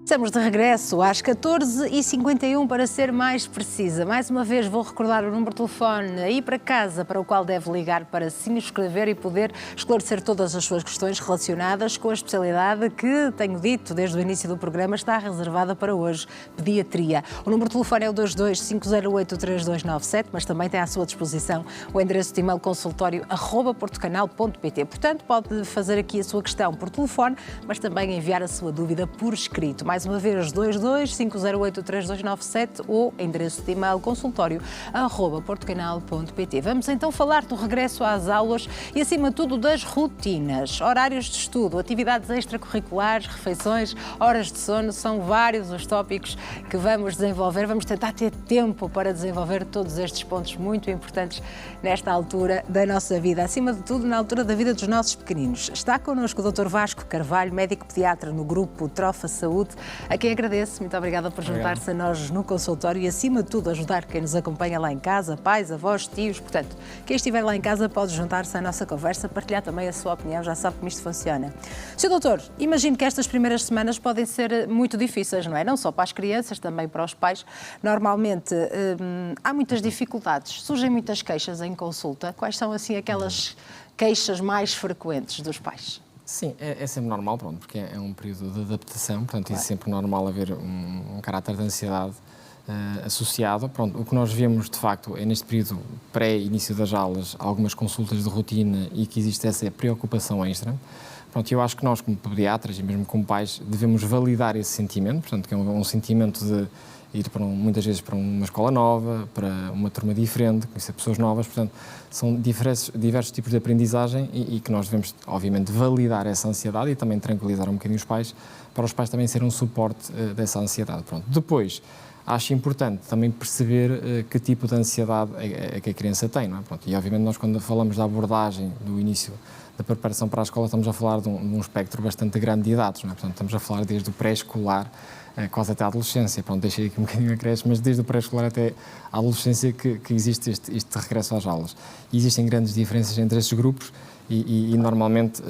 Estamos de regresso às 14h51 para ser mais precisa. Mais uma vez vou recordar o número de telefone aí para casa para o qual deve ligar para se inscrever e poder esclarecer todas as suas questões relacionadas com a especialidade que, tenho dito desde o início do programa, está reservada para hoje, pediatria. O número de telefone é o 22-508-3297, mas também tem à sua disposição o endereço de e-mail consultório@portocanal.pt. Portanto, pode fazer aqui a sua questão por telefone, mas também enviar a sua dúvida por escrito. Mais uma vez, 22-508-3297 ou endereço de e-mail consultório@portocanal.pt. Vamos então falar do regresso às aulas e, acima de tudo, das rotinas, horários de estudo, atividades extracurriculares, refeições, horas de sono. São vários os tópicos que vamos desenvolver. Vamos tentar ter tempo para desenvolver todos estes pontos muito importantes nesta altura da nossa vida, acima de tudo, na altura da vida dos nossos pequeninos. Está connosco o Dr. Vasco Carvalho, médico pediatra no grupo Trofa Saúde, a quem agradeço. Muito obrigada por juntar-se a nós no consultório e, acima de tudo, ajudar quem nos acompanha lá em casa, pais, avós, tios. Portanto, quem estiver lá em casa pode juntar-se à nossa conversa, partilhar também a sua opinião, já sabe como isto funciona. Sr. Doutor, imagino que estas primeiras semanas podem ser muito difíceis, não é? Não só para as crianças, também para os pais. Normalmente há muitas dificuldades, surgem muitas queixas em consulta. Quais são, assim, aquelas queixas mais frequentes dos pais? Sim, é sempre normal, pronto, porque é um período de adaptação, portanto, claro, é sempre normal haver um caráter de ansiedade associado. Pronto, o que nós vemos, de facto, é neste período pré-início das aulas, algumas consultas de rotina e que existe essa preocupação extra. Pronto, eu acho que nós, como pediatras e mesmo como pais, devemos validar esse sentimento, portanto, que é um sentimento de ir muitas vezes para uma escola nova, para uma turma diferente, conhecer pessoas novas, portanto, são diversos tipos de aprendizagem e que nós devemos, obviamente, validar essa ansiedade e também tranquilizar um bocadinho os pais, para os pais também serem um suporte dessa ansiedade. Pronto. Depois, acho importante também perceber que tipo de ansiedade é que a criança tem, não é? Pronto, e, obviamente, nós quando falamos da abordagem do início da preparação para a escola, estamos a falar de um espectro bastante grande de idades, não é? Portanto, estamos a falar desde o pré-escolar quase até à adolescência. Pronto, deixei aqui um bocadinho a creche, mas desde o pré-escolar até à adolescência que existe este regresso às aulas. E existem grandes diferenças entre estes grupos e normalmente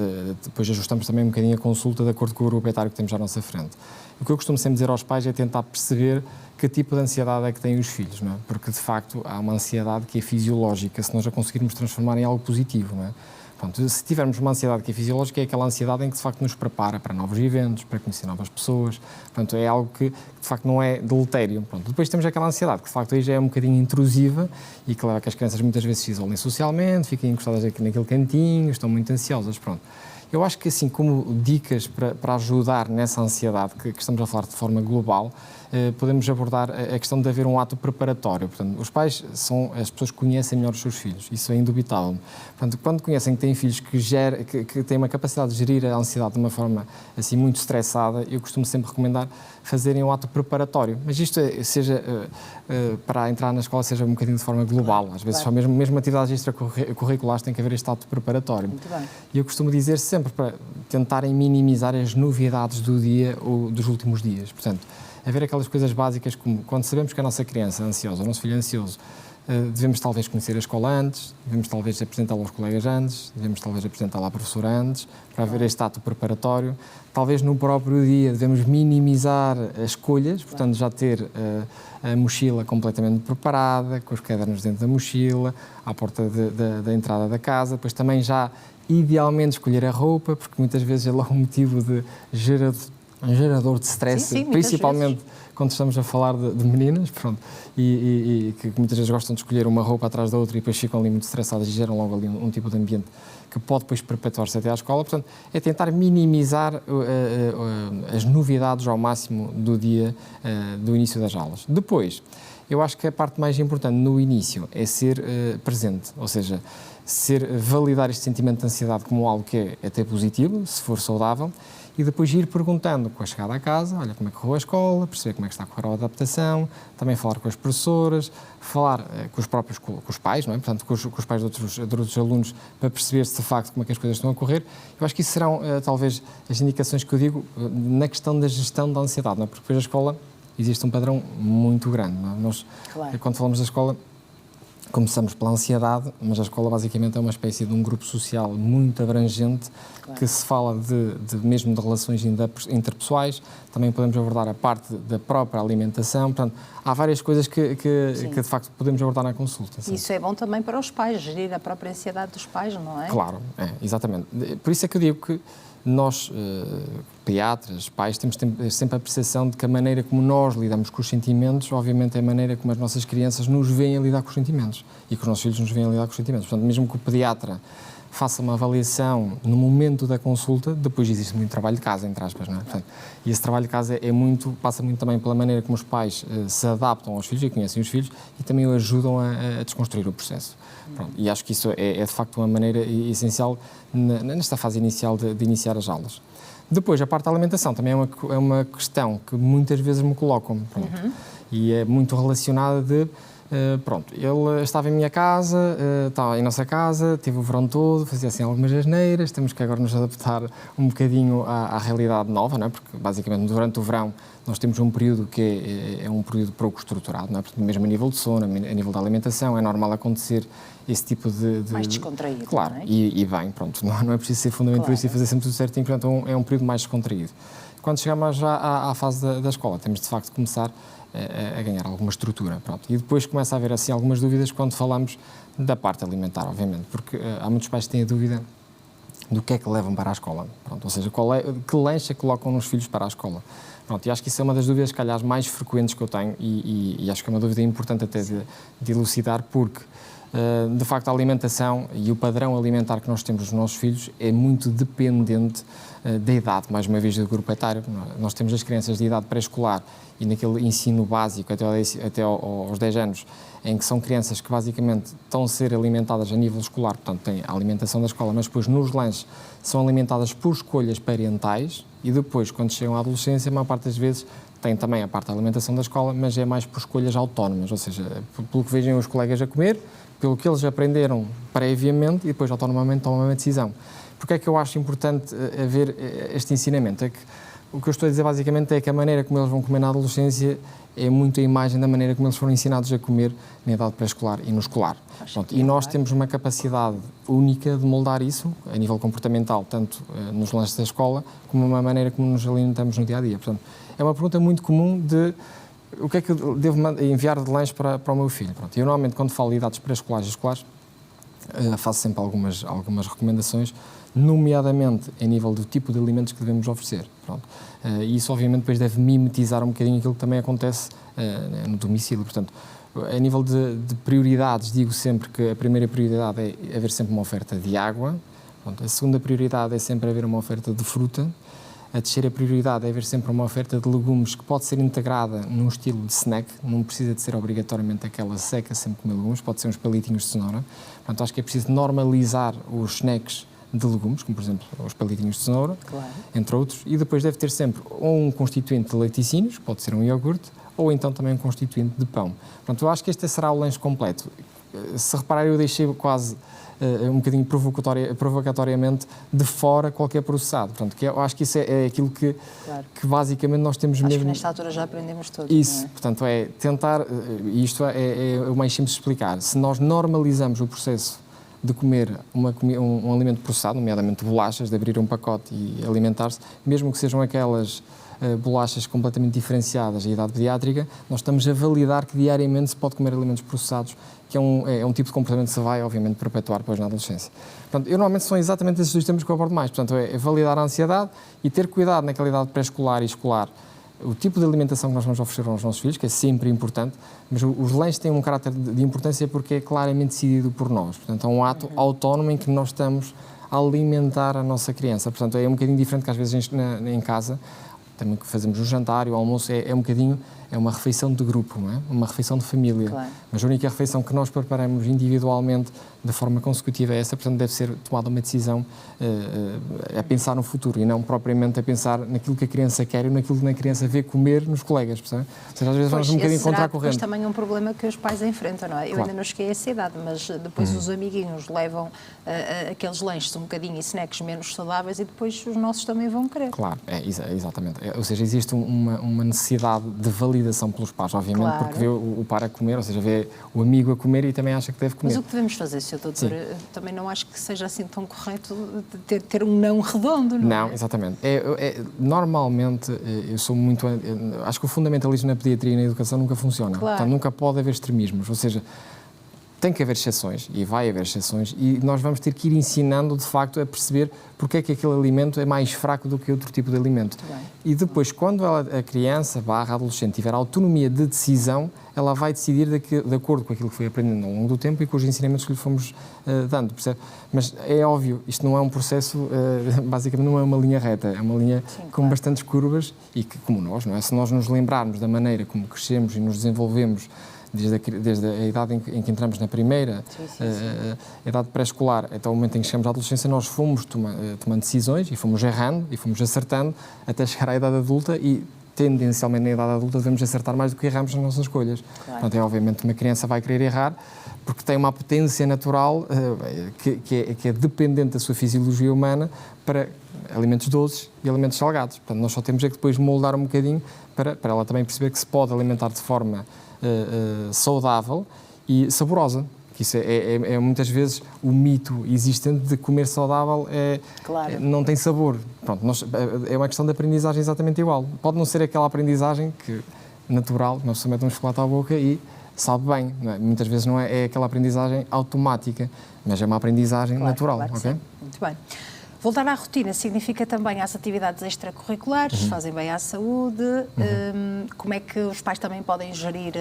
depois ajustamos também um bocadinho a consulta de acordo com o grupo etário que temos à nossa frente. O que eu costumo sempre dizer aos pais é tentar perceber que tipo de ansiedade é que têm os filhos, não é? Porque, de facto, há uma ansiedade que é fisiológica, se nós a conseguirmos transformar em algo positivo, não é? Pronto, se tivermos uma ansiedade que é fisiológica, é aquela ansiedade em que, de facto, nos prepara para novos eventos, para conhecer novas pessoas. Portanto, é algo que, de facto, não é deletério. Pronto, depois temos aquela ansiedade que, de facto, aí já é um bocadinho intrusiva e que leva a que as crianças muitas vezes se isolem socialmente, fiquem encostadas aqui naquele cantinho, estão muito ansiosas. Pronto. Eu acho que, assim, como dicas para ajudar nessa ansiedade que estamos a falar de forma global, podemos abordar a questão de haver um ato preparatório. Portanto, os pais são as pessoas que conhecem melhor os seus filhos, isso é indubitável. Portanto, quando conhecem que têm filhos que têm uma capacidade de gerir a ansiedade de uma forma assim muito estressada, eu costumo sempre recomendar fazerem um ato preparatório. Mas isto seja para entrar na escola, seja um bocadinho de forma global. Às vezes, só mesmo atividades extracurriculares tem que haver este ato preparatório. Muito bem. E eu costumo dizer sempre para tentarem minimizar as novidades do dia ou dos últimos dias. Portanto, haver aquelas coisas básicas como, quando sabemos que a nossa criança é ansiosa, o nosso filho é ansioso, devemos talvez conhecer a escola antes, devemos talvez apresentá-la aos colegas antes, devemos talvez apresentá-la à professora antes, para haver este ato preparatório. Talvez no próprio dia devemos minimizar as escolhas, portanto já ter a mochila completamente preparada, com os cadernos dentro da mochila, à porta da entrada da casa, depois também já idealmente escolher a roupa, porque muitas vezes é lá um motivo de um gerador de stress, sim, principalmente quando estamos a falar de meninas, pronto, e que muitas vezes gostam de escolher uma roupa atrás da outra e depois ficam ali muito estressadas e geram logo ali um tipo de ambiente que pode depois perpetuar-se até à escola. Portanto, é tentar minimizar as novidades ao máximo do dia do início das aulas. Depois, eu acho que a parte mais importante no início é ser presente, ou seja, validar este sentimento de ansiedade como algo que é até positivo, se for saudável, e depois ir perguntando com a chegada à casa, olha como é que correu a escola, perceber como é que está a correr a adaptação, também falar com as professoras, falar com os pais, não é? Portanto, com os pais de outros alunos, para perceber se de facto como é que as coisas estão a correr. Eu acho que isso serão talvez as indicações que eu digo na questão da gestão da ansiedade, não é? Porque depois a escola existe um padrão muito grande, não é? Nós, claro, quando falamos da escola, Começamos pela ansiedade, mas a escola basicamente é uma espécie de um grupo social muito abrangente, claro, que se fala mesmo de relações interpessoais. Também podemos abordar a parte da própria alimentação. Portanto, há várias coisas que de facto podemos abordar na consulta. Sim. Isso é bom também para os pais, gerir a própria ansiedade dos pais, não é? Claro, exatamente. Por isso é que eu digo que nós, pediatras, pais, temos sempre a percepção de que a maneira como nós lidamos com os sentimentos, obviamente, é a maneira como as nossas crianças nos veem a lidar com os sentimentos e que os nossos filhos nos veem a lidar com os sentimentos. Portanto, mesmo que o pediatra faça uma avaliação no momento da consulta, depois existe muito trabalho de casa, entre aspas, não é? Portanto, e esse trabalho de casa passa muito também pela maneira como os pais se adaptam aos filhos e conhecem os filhos e também o ajudam a desconstruir o processo. Pronto, e acho que isso é de facto uma maneira essencial nesta fase inicial de iniciar as aulas. Depois, a parte da alimentação também é uma questão que muitas vezes me colocam, e é muito relacionada de... pronto, ele estava em minha casa, estava em nossa casa, teve o verão todo, fazia assim algumas asneiras, temos que agora nos adaptar um bocadinho à realidade nova, não é? Porque basicamente durante o verão nós temos um período que é um período pouco estruturado, não é? Porque mesmo a nível de sono, a nível da alimentação, é normal acontecer esse tipo de... Mais descontraído, claro, não é? E bem, pronto, não é preciso ser fundamentalista, claro, e fazer sempre tudo certinho, portanto é um período mais descontraído. Quando chegamos já à fase da escola, temos de facto de começar a ganhar alguma estrutura, pronto. E depois começa a haver assim algumas dúvidas quando falamos da parte alimentar, obviamente, porque há muitos pais que têm a dúvida do que é que levam para a escola, pronto, ou seja, que lanche colocam nos filhos para a escola. Pronto, e acho que isso é uma das dúvidas, calhar, mais frequentes que eu tenho e acho que é uma dúvida importante até de elucidar, porque de facto a alimentação e o padrão alimentar que nós temos dos nossos filhos é muito dependente da idade, mais uma vez, do grupo etário. Nós temos as crianças de idade pré-escolar e naquele ensino básico até aos 10 anos, em que são crianças que basicamente estão a ser alimentadas a nível escolar, portanto têm a alimentação da escola, mas depois nos lanches são alimentadas por escolhas parentais e depois, quando chegam à adolescência, a maior parte das vezes tem também a parte da alimentação da escola, mas é mais por escolhas autónomas, ou seja, pelo que vejam os colegas a comer, pelo que eles aprenderam previamente e depois autonomamente tomam uma decisão. Porque é que eu acho importante haver este ensinamento? É que o que eu estou a dizer basicamente é que a maneira como eles vão comer na adolescência é muito a imagem da maneira como eles foram ensinados a comer na idade pré-escolar e no escolar. Pronto, e nós temos uma capacidade única de moldar isso, a nível comportamental, tanto nos lanches da escola, como uma maneira como nos alimentamos no dia-a-dia. Portanto, é uma pergunta muito comum de o que é que eu devo enviar de lanche para o meu filho. Pronto, eu normalmente, quando falo de idades pré-escolares e escolares, faço sempre algumas recomendações, nomeadamente a nível do tipo de alimentos que devemos oferecer. Pronto. E isso, obviamente, depois deve mimetizar um bocadinho aquilo que também acontece no domicílio. Portanto, a nível de prioridades, digo sempre que a primeira prioridade é haver sempre uma oferta de água. Pronto. A segunda prioridade é sempre haver uma oferta de fruta. A terceira prioridade é haver sempre uma oferta de legumes que pode ser integrada num estilo de snack, não precisa de ser obrigatoriamente aquela seca, sempre comer legumes, pode ser uns palitinhos de cenoura. Portanto, acho que é preciso normalizar os snacks de legumes, como por exemplo os palitinhos de cenoura, claro, entre outros, e depois deve ter sempre ou um constituinte de laticínios, pode ser um iogurte, ou então também um constituinte de pão. Portanto, eu acho que este será o lanche completo. Se reparar, eu deixei quase um bocadinho provocatoriamente de fora qualquer processado. Portanto, que eu acho que isso é aquilo que basicamente nós temos mesmo... Acho que nesta altura já aprendemos todos. Isso, não é? Portanto, é tentar, e isto é o mais simples de explicar, se nós normalizamos o processo de comer um alimento processado, nomeadamente bolachas, de abrir um pacote e alimentar-se, mesmo que sejam aquelas bolachas completamente diferenciadas à idade pediátrica, nós estamos a validar que diariamente se pode comer alimentos processados, que é um tipo de comportamento que se vai, obviamente, perpetuar depois na adolescência. Portanto, eu normalmente são exatamente esses dois temas que eu abordo mais. Portanto, é validar a ansiedade e ter cuidado naquela idade pré-escolar e escolar, o tipo de alimentação que nós vamos oferecer aos nossos filhos, que é sempre importante, mas os lanches têm um caráter de importância porque é claramente decidido por nós. Portanto, é um ato autónomo em que nós estamos a alimentar a nossa criança. Portanto, é um bocadinho diferente que às vezes em casa, também que fazemos o jantar e o almoço, é um bocadinho, é uma refeição de grupo, não é? Uma refeição de família. Claro. Mas a única refeição que nós preparamos individualmente de forma consecutiva é essa, portanto deve ser tomada uma decisão a pensar no futuro e não propriamente a pensar naquilo que a criança quer e naquilo que a criança vê comer nos colegas, percebe? Ou seja, às vezes vamos um bocadinho contra a corrente. Mas também é um problema que os pais enfrentam, não é? Eu ainda não cheguei a essa idade, mas depois os amiguinhos levam aqueles lanches um bocadinho e snacks menos saudáveis e depois os nossos também vão querer. Claro, exatamente. Ou seja, existe uma necessidade de validar validação pelos pares, obviamente, Claro. porque vê o par a comer, ou seja, vê o amigo a comer e também acha que deve comer. Mas o que devemos fazer, Sr. Doutor? Também não acho que seja assim tão correto ter um não redondo, não é? Não, exatamente. Normalmente, eu sou muito... acho que o fundamentalismo na pediatria e na educação nunca funciona. Claro. Então, nunca pode haver extremismos, ou seja, tem que haver exceções, e vai haver exceções, e nós vamos ter que ir ensinando, de facto, a perceber porque é que aquele alimento é mais fraco do que outro tipo de alimento. Muito bem. E depois, quando a criança / adolescente tiver autonomia de decisão, ela vai decidir de acordo com aquilo que foi aprendendo ao longo do tempo e com os ensinamentos que lhe fomos dando, percebe? Mas é óbvio, isto não é um processo, basicamente não é uma linha reta, é uma linha com bastantes curvas e que, como nós, não é? Se nós nos lembrarmos da maneira como crescemos e nos desenvolvemos desde a idade em que entramos na primeira, a idade pré-escolar, até o momento em que chegamos à adolescência, nós fomos tomando decisões e fomos errando e fomos acertando até chegar à idade adulta e, tendencialmente, na idade adulta devemos acertar mais do que erramos nas nossas escolhas. Claro. Portanto, obviamente, uma criança vai querer errar porque tem uma potência natural que é dependente da sua fisiologia humana para alimentos doces e alimentos salgados. Portanto, nós só temos é que depois moldar um bocadinho para ela também perceber que se pode alimentar de forma saudável e saborosa. Que isso é muitas vezes o mito existente de comer saudável não tem sabor. Pronto, é uma questão de aprendizagem exatamente igual. Pode não ser aquela aprendizagem natural, que nós se mete um chocolate à boca e sabe bem. Não é? Muitas vezes não é aquela aprendizagem automática, mas é uma aprendizagem natural. Claro, Okay? sim. Muito bem. Voltar à rotina significa também às atividades extracurriculares, fazem bem à saúde. Como é que os pais também podem gerir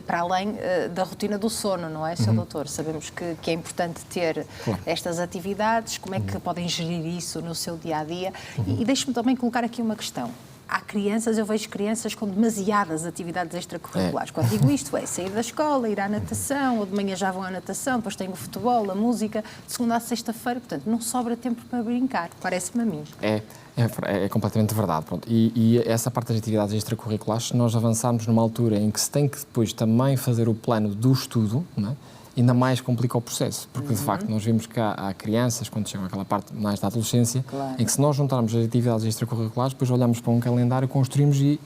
para além da rotina do sono, não é, Sr. Doutor? Sabemos que é importante ter estas atividades. Como é que podem gerir isso no seu dia-a-dia? E deixe-me também colocar aqui uma questão. Há crianças, eu vejo crianças com demasiadas atividades extracurriculares. Quando digo isto, é sair da escola, ir à natação, ou de manhã já vão à natação, depois tem o futebol, a música, de segunda a sexta-feira, portanto, não sobra tempo para brincar, parece-me a mim. É completamente verdade. Pronto. E essa parte das atividades extracurriculares, se nós avançarmos numa altura em que se tem que depois também fazer o plano do estudo, não é? Ainda mais complica o processo, porque de facto nós vemos que há crianças, quando chegam àquela parte mais da adolescência, em que se nós juntarmos as atividades extracurriculares, depois olhamos para um calendário, construímos e,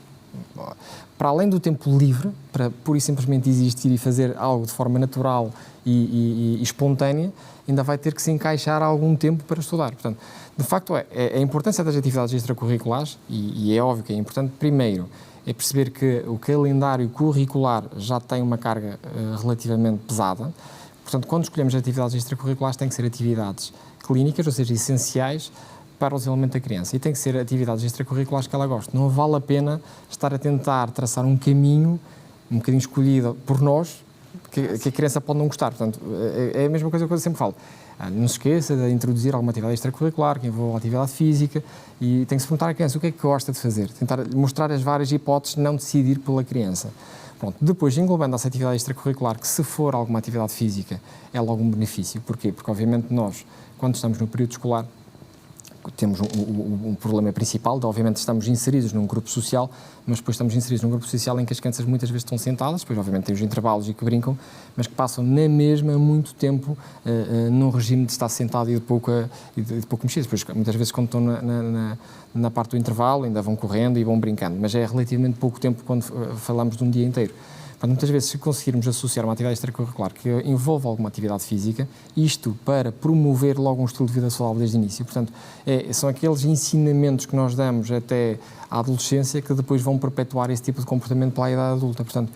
para além do tempo livre, para pura e simplesmente existir e fazer algo de forma natural e espontânea, ainda vai ter que se encaixar algum tempo para estudar. Portanto, de facto, a importância das atividades extracurriculares, e é óbvio que é importante, primeiro, é perceber que o calendário curricular já tem uma carga relativamente pesada. Portanto, quando escolhemos atividades extracurriculares, tem que ser atividades clínicas, ou seja, essenciais para o desenvolvimento da criança. E tem que ser atividades extracurriculares que ela goste. Não vale a pena estar a tentar traçar um caminho um bocadinho escolhido por nós, que a criança pode não gostar. Portanto, é a mesma coisa que eu sempre falo. Não se esqueça de introduzir alguma atividade extracurricular que envolva atividade física e tem que se perguntar à criança o que é que gosta de fazer. Tentar mostrar as várias hipóteses, não decidir pela criança. Pronto. Depois, englobando essa atividade extracurricular, que se for alguma atividade física, é logo um benefício. Porquê? Porque, obviamente, nós, quando estamos no período escolar, temos um problema principal, obviamente estamos inseridos num grupo social, mas depois estamos inseridos num grupo social em que as crianças muitas vezes estão sentadas, depois obviamente têm os intervalos e que brincam, mas que passam na mesma muito tempo num regime de estar sentado e de pouco mexido. Depois, muitas vezes quando estão na parte do intervalo ainda vão correndo e vão brincando, mas é relativamente pouco tempo quando falamos de um dia inteiro. Portanto, muitas vezes, se conseguirmos associar uma atividade extracurricular que envolva alguma atividade física, isto para promover logo um estilo de vida saudável desde o início. Portanto, são aqueles ensinamentos que nós damos até à adolescência que depois vão perpetuar esse tipo de comportamento para a idade adulta. Portanto,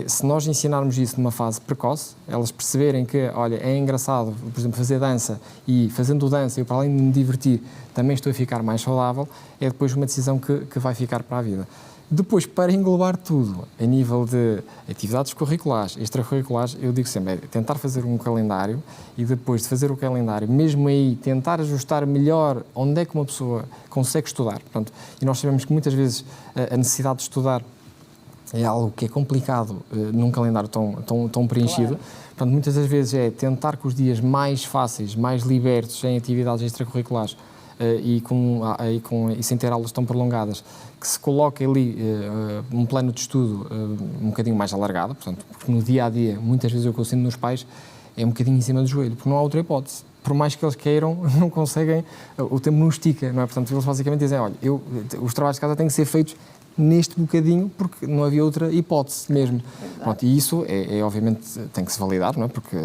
se nós ensinarmos isso numa fase precoce, elas perceberem que, olha, é engraçado, por exemplo, fazer dança e fazendo dança, eu para além de me divertir, também estou a ficar mais saudável, é depois uma decisão que vai ficar para a vida. Depois, para englobar tudo, a nível de atividades curriculares, extracurriculares, eu digo sempre, é tentar fazer um calendário e depois de fazer o calendário, mesmo aí, tentar ajustar melhor onde é que uma pessoa consegue estudar. Portanto, e nós sabemos que muitas vezes a necessidade de estudar é algo que é complicado num calendário tão preenchido. Claro. Portanto, muitas das vezes é tentar que os dias mais fáceis, mais libertos em atividades extracurriculares e sem ter aulas tão prolongadas, que se coloque ali um plano de estudo um bocadinho mais alargado, portanto, porque no dia-a-dia, muitas vezes o que eu sinto nos pais é um bocadinho em cima do joelho, porque não há outra hipótese. Por mais que eles queiram, não conseguem, o tempo não estica, não é? Portanto, eles basicamente dizem, olha, os trabalhos de casa têm que ser feitos neste bocadinho, porque não havia outra hipótese mesmo. Pronto, e isso obviamente tem que se validar, não é? Porque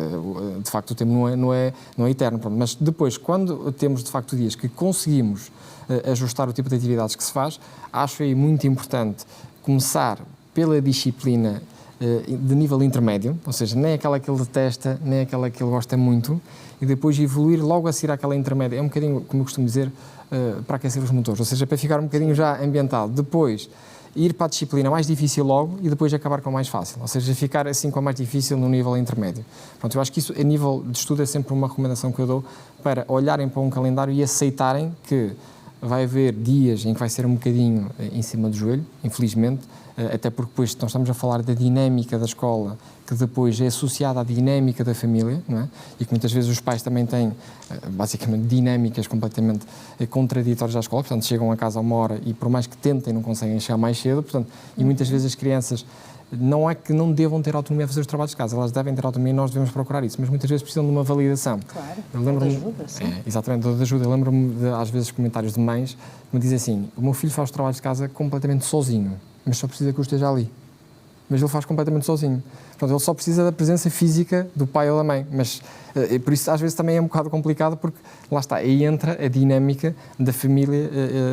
de facto o tempo não é eterno. Pronto, mas depois, quando temos de facto dias que conseguimos ajustar o tipo de atividades que se faz, acho aí muito importante começar pela disciplina de nível intermédio, ou seja, nem aquela que ele detesta, nem aquela que ele gosta muito, e depois evoluir logo a seguir àquela intermédia. É um bocadinho, como eu costumo dizer, para aquecer os motores, ou seja, para ficar um bocadinho já ambientado. Depois, ir para a disciplina mais difícil logo e depois acabar com a mais fácil, ou seja, ficar assim com a mais difícil no nível intermédio. Pronto, eu acho que isso, a nível de estudo, é sempre uma recomendação que eu dou para olharem para um calendário e aceitarem que vai haver dias em que vai ser um bocadinho em cima do joelho, infelizmente, até porque depois nós estamos a falar da dinâmica da escola, que depois é associada à dinâmica da família, não é? E que muitas vezes os pais também têm, basicamente, dinâmicas completamente contraditórias à escola, portanto, chegam a casa a uma hora e, por mais que tentem, não conseguem chegar mais cedo, portanto, e muitas vezes as crianças não é que não devam ter autonomia a fazer os trabalhos de casa, elas devem ter autonomia e nós devemos procurar isso, mas muitas vezes precisam de uma validação. Claro, eu lembro-me, de ajuda, sim. Exatamente, de ajuda. Eu lembro-me, às vezes, comentários de mães que me dizem assim: o meu filho faz os trabalhos de casa completamente sozinho, mas só precisa que eu esteja ali. Mas ele faz completamente sozinho. Portanto, ele só precisa da presença física do pai ou da mãe. Mas, por isso, às vezes, também é um bocado complicado, porque, lá está, aí entra a dinâmica da família,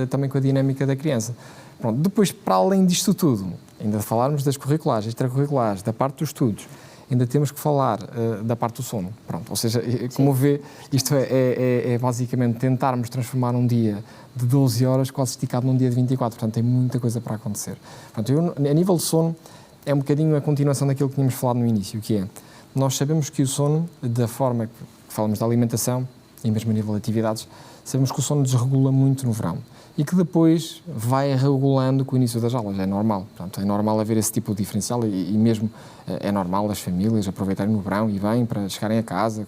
também com a dinâmica da criança. Pronto, depois, para além disto tudo, ainda falarmos das curriculares, extracurriculares, da parte dos estudos, ainda temos que falar da parte do sono. Pronto, ou seja, como vê, isto é basicamente tentarmos transformar um dia de 12 horas quase esticado num dia de 24. Portanto, tem muita coisa para acontecer. Portanto, a nível de sono, é um bocadinho a continuação daquilo que tínhamos falado no início, que é, nós sabemos que o sono, da forma que falamos da alimentação, e mesmo a nível de atividades, sabemos que o sono desregula muito no verão e que depois vai regulando com o início das aulas, é normal. Portanto, é normal haver esse tipo de diferencial e mesmo é normal as famílias aproveitarem no verão e bem para chegarem a casa,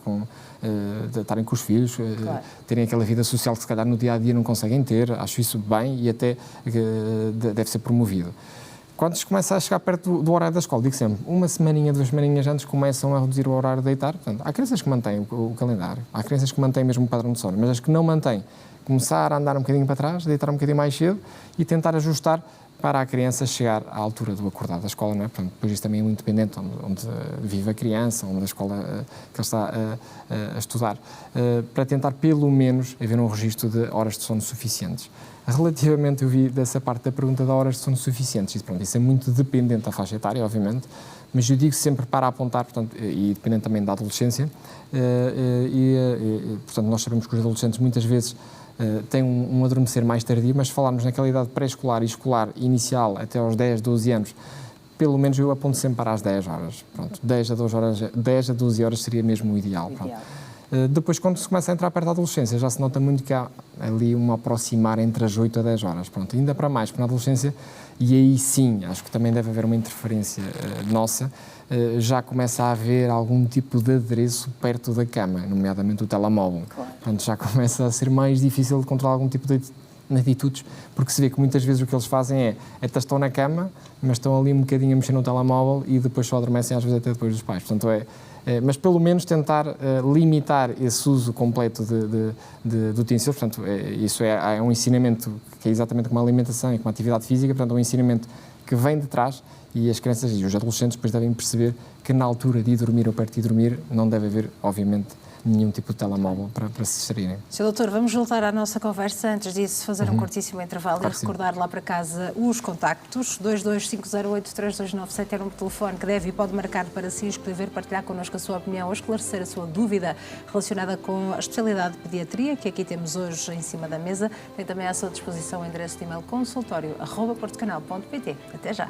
estarem com os filhos, claro, terem aquela vida social que se calhar no dia-a-dia não conseguem ter. Acho isso bem e até deve ser promovido. Quando se começa a chegar perto do horário da escola, digo sempre, uma semaninha, 2 semaninhas antes começam a reduzir o horário de deitar. Portanto, há crianças que mantêm o calendário, há crianças que mantêm mesmo o padrão de sono, mas as que não mantêm, começar a andar um bocadinho para trás, deitar um bocadinho mais cedo e tentar ajustar para a criança chegar à altura do acordar da escola, não é? Portanto, depois isso também é muito dependente onde vive a criança, onde a escola que ele está a estudar, para tentar pelo menos haver um registro de horas de sono suficientes. Relativamente, eu vi dessa parte da pergunta de horas de sono suficientes, isso é muito dependente da faixa etária, obviamente, mas eu digo sempre para apontar, portanto, e dependendo também da adolescência, portanto, nós sabemos que os adolescentes muitas vezes têm um adormecer mais tardio, mas se falarmos naquela idade pré-escolar e escolar inicial até aos 10, 12 anos, pelo menos eu aponto sempre para as 10 horas. Pronto, 10 a 12 horas seria mesmo o ideal. Depois, quando se começa a entrar perto da adolescência, já se nota muito que há ali um aproximar entre as 8 a 10 horas. Pronto, ainda para mais, porque na adolescência, e aí sim, acho que também deve haver uma interferência nossa, já começa a haver algum tipo de adereço perto da cama, nomeadamente o telemóvel. Claro. Portanto, já começa a ser mais difícil de controlar algum tipo de atitudes, porque se vê que muitas vezes o que eles fazem é até estão na cama, mas estão ali um bocadinho a mexer no telemóvel e depois só adormecem, às vezes até depois dos pais. Portanto, mas pelo menos tentar limitar esse uso completo de utensílios. Portanto, isso é um ensinamento que é exatamente como a alimentação e como a atividade física, portanto, é um ensinamento que vem de trás e as crianças e os adolescentes depois devem perceber que na altura de ir dormir ou perto de ir dormir não deve haver, obviamente, nenhum tipo de telemóvel para se distraírem. Sr. Doutor, vamos voltar à nossa conversa. Antes disso, fazer um curtíssimo intervalo e recordar lá para casa os contactos. 22508-3297 é um telefone que deve e pode marcar para se inscrever, partilhar connosco a sua opinião ou esclarecer a sua dúvida relacionada com a especialidade de pediatria, que aqui temos hoje em cima da mesa. Tem também à sua disposição o endereço de e-mail consultório@portocanal.pt. Até já!